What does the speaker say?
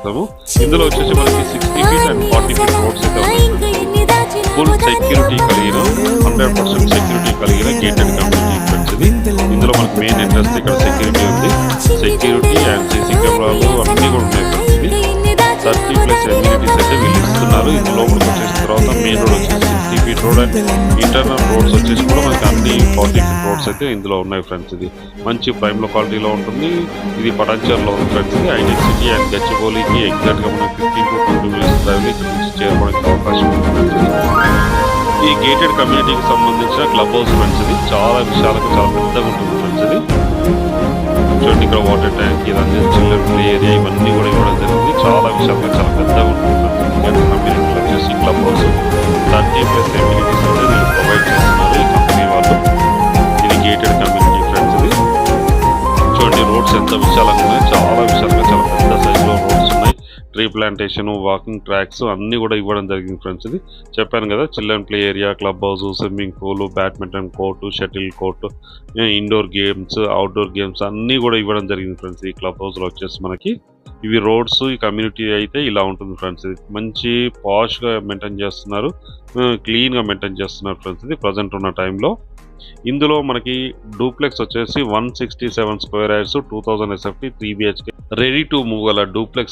చేస్తాము. ఇందులో వచ్చేసి మనకి 60 ఫీట్ అండ్ 40 ఫీట్ రోడ్స్ అయితే ఉన్నాయి. ఫుల్ సెక్యూరిటీ కలిగిన 100% సెక్యూరిటీ కలిగిన గేటెడ్ కమ్యూనిటీ ఫ్రెండ్స్ ఇది. ఇందులో మనకి మెయిన్ ఎంట్రన్స్ ఇక్కడ సెక్యూరిటీ ఉంది. సెక్యూరిటీ అండ్ సీసీ కెమెరాలు అన్నీ కూడా ఉన్నాయి ఫ్రెండ్స్ ఇది. 30+ ఎమ్యూనిటీస్ అయితే వీళ్ళు ఇస్తున్నారు. ఇది లోపలికి వచ్చేసిన తర్వాత మెయిన్ రోడ్ వచ్చేసి 60 feet road and internal roads వచ్చేసి కూడా మనకి అన్ని 40 ఫీట్ రోడ్స్ అయితే ఇందులో ఉన్నాయి ఫ్రెండ్స్ ఇది. మంచి ప్రైమ్ క్వాలిటీలో ఉంటుంది. ఇది పటాన్చర్లో ఉంది ఫ్రెండ్స్ ఇది. హైటెక్ సిటీ అండ్ గచ్చిబౌలికి ఎగ్జాక్ట్గా మనం 15 to 20 minutes డ్రైవ్లో ఇక్కడ నుంచి చేరుకోవడానికి అవకాశం ఉంది ఫ్రెండ్స్ ఇది. ఈ గేటెడ్ కమ్యూనిటీకి సంబంధించిన క్లబ్ హౌస్ ఫ్రెండ్స్ ఇది. చాలా విశాలంగా చాలా పెద్దగా ఉంటుంది ఫ్రెండ్స్ ఇది. చూడండి ఇక్కడ వాటర్ ట్యాంక్, ఇవన్నీ చిల్డ్రన్ ప్లే ఏరియా ఇవన్నీ కూడా ఇవ్వడం జరిగింది. చాలా విశాలంగా చాలా పెద్దగా ఉంటుంది ఫ్రెండ్స్. కమ్యూనిటీలో వచ్చేసి క్లబ్ హౌస్ 30+ ఎమ్యూనిటీస్ అయితే వీళ్ళు ప్రొవైడ్ చేస్తున్నారు ఈ కంపెనీ వాళ్ళు. ఇది గేటెడ్ కమ్యూనిటీ ఫ్రెండ్స్ ఇది. చూడండి రోడ్స్ ఎంత విశాలంగా ఉన్నాయి. చాలా విశాలంగా చాలా పెద్ద సైజులో రోడ్స్ ఉన్నాయి. ట్రీ ప్లాంటేషన్, వాకింగ్ ట్రాక్స్ అన్నీ కూడా ఇవ్వడం జరిగింది ఫ్రెండ్స్ ఇది. చెప్పాను కదా, children play area, club house, swimming pool, badminton court, shuttle court, indoor games, outdoor games అన్నీ కూడా ఇవ్వడం జరిగింది ఫ్రెండ్స్ ఈ క్లబ్ హౌస్లో వచ్చేసి మనకి. ఇవి రోడ్స్, ఈ కమ్యూనిటీ అయితే ఇలా ఉంటుంది ఫ్రెండ్స్ ఇది. మంచి పాష్గా మెయింటైన్ చేస్తున్నారు, క్లీన్గా మెయింటైన్ చేస్తున్నారు ఫ్రెండ్స్ ఇది ప్రజెంట్ ఉన్న టైంలో. ఇందులో మనకి డూప్లెక్స్ వచ్చేసి 167 square yards, 2000 SFT, 3 BHK ready to move గల డూప్లెక్స్